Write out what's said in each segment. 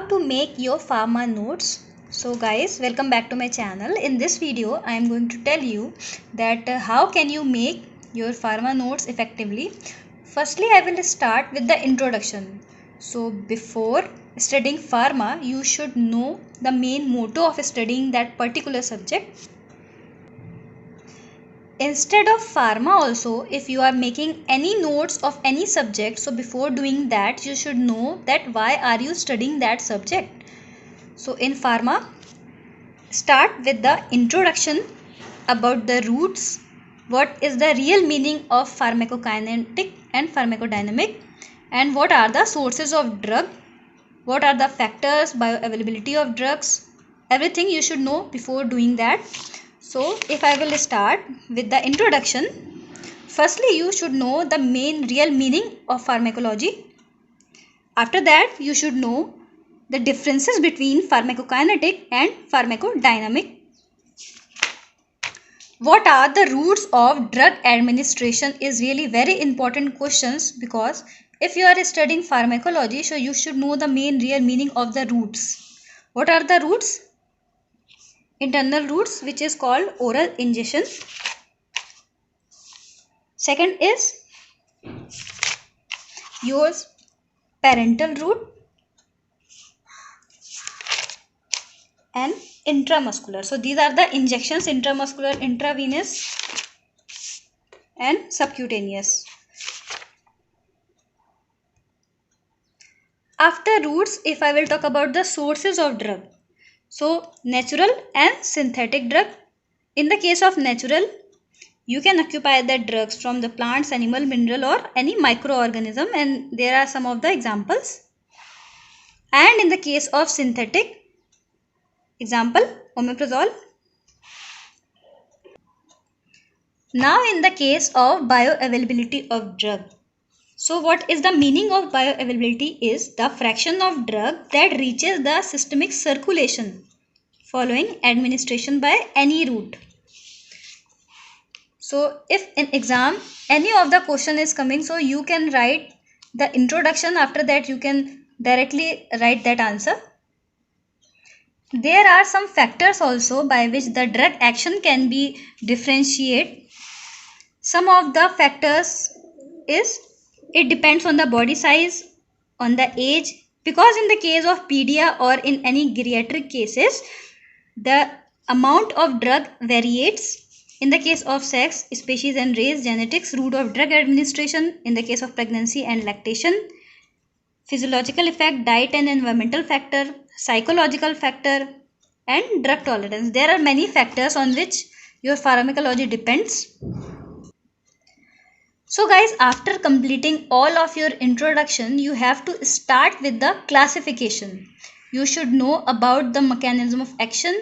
to make your pharma notes. So guys, welcome back to my channel. In this video I am going to tell you that how can you make your pharma notes effectively. Firstly, I will start with the introduction. So before studying pharma, you should know the main motto of studying that particular subject. Instead of pharma also, if you are making any notes of any subject, so before doing that you should know that why are you studying that subject. So in pharma, start with the introduction about the roots, what is the real meaning of pharmacokinetic and pharmacodynamic, and what are the sources of drug, what are the factors, bioavailability of drugs, everything you should know before doing that. So if I will start with the introduction, firstly you should know the main real meaning of pharmacology. After that you should know the differences between pharmacokinetic and pharmacodynamic. What are the roots of drug administration is really very important questions, because if you are studying pharmacology, so you should know the main real meaning of the roots. What are the roots? Internal routes, which is called oral ingestion. Second is your parental route and intramuscular. So these are the injections: intramuscular, intravenous and subcutaneous. After routes, if I will talk about the sources of drug. So natural and synthetic drug. In the case of natural, you can occupy the drugs from the plants, animal, mineral or any microorganism, and there are some of the examples. And in the case of synthetic, example omeprazole. Now in the case of bioavailability of drug. So what is the meaning of bioavailability is the fraction of drug that reaches the systemic circulation following administration by any route. So if in exam any of the question is coming, so you can write the introduction, after that you can directly write that answer. There are some factors also by which the drug action can be differentiated. Some of the factors is it depends on the body size, on the age, because in the case of pedia or in any geriatric cases, the amount of drug varies. In the case of sex, species and race, genetics, route of drug administration. In the case of pregnancy and lactation, physiological effect, diet and environmental factor, psychological factor and drug tolerance. There are many factors on which your pharmacology depends. So guys, after completing all of your introduction, you have to start with the classification. You should know about the mechanism of action,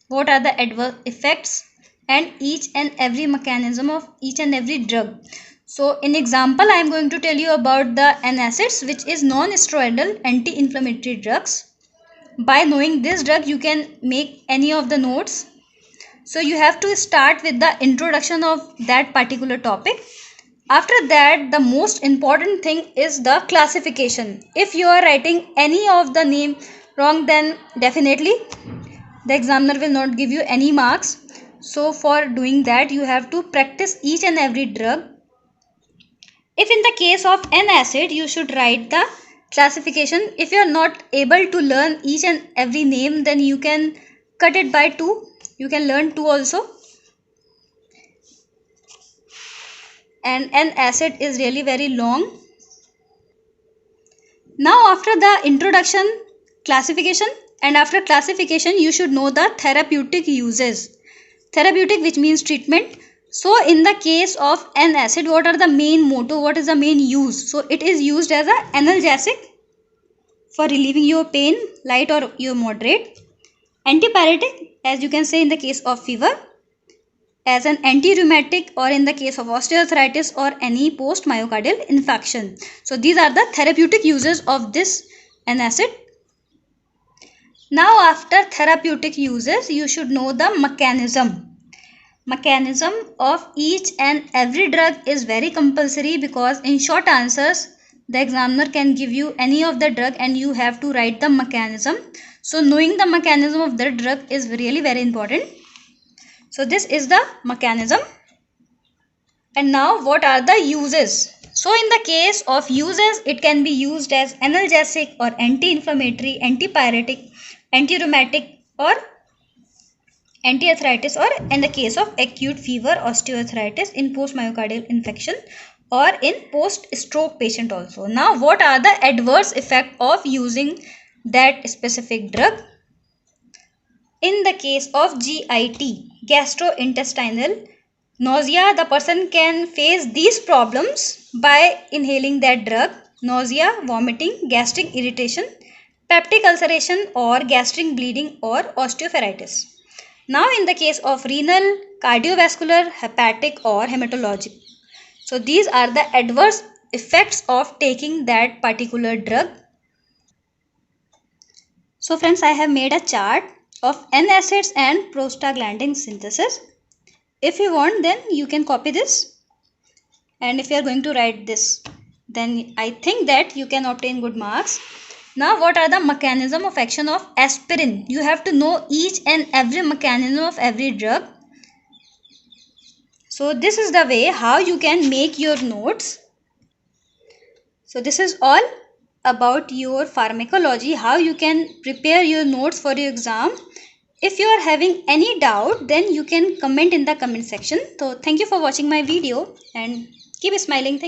what are the adverse effects, and each and every mechanism of each and every drug. So in example, I am going to tell you about the antacids, which is non-steroidal anti-inflammatory drugs. By knowing this drug, you can make any of the notes. So you have to start with the introduction of that particular topic. After that, the most important thing is the classification. If you are writing any of the name wrong, then definitely the examiner will not give you any marks. So for doing that, you have to practice each and every drug. If in the case of an acid, you should write the classification. If you are not able to learn each and every name, then you can cut it by 2. You can learn 2 also. And an acid is really very long. Now after the introduction, classification, and after classification you should know the therapeutic uses. Therapeutic, which means treatment. So in the case of an acid, what are the main motto, what is the main use? So it is used as an analgesic for relieving your pain, light or your moderate. Antipyretic, as you can say in the case of fever. As an anti-rheumatic, or in the case of osteoarthritis or any post-myocardial infarction. So these are the therapeutic uses of this antacid. Now after therapeutic uses, you should know the mechanism. Mechanism of each and every drug is very compulsory, because in short answers The examiner can give you any of the drug and you have to write the mechanism. So knowing the mechanism of the drug is really very important. So this is the mechanism. And now what are the uses? So in the case of uses, it can be used as analgesic or anti-inflammatory, antipyretic, anti-rheumatic or anti-arthritis, or in the case of acute fever, osteoarthritis, in post-myocardial infection or in post-stroke patient also. Now what are the adverse effect of using that specific drug? In the case of GIT, gastrointestinal nausea, the person can face these problems by inhaling that drug. Nausea, vomiting, gastric irritation, peptic ulceration or gastric bleeding or osteoporosis. Now in the case of renal, cardiovascular, hepatic or hematologic. So these are the adverse effects of taking that particular drug. So friends, I have made a chart of N-acids and prostaglandin synthesis. If you want, then you can copy this. And if you are going to write this, then I think that you can obtain good marks. Now what are the mechanism of action of aspirin? You have to know each and every mechanism of every drug. So this is the way how you can make your notes. So this is all about your pharmacology, how you can prepare your notes for your exam. If you are having any doubt, then you can comment in the comment section. So thank you for watching my video and keep smiling.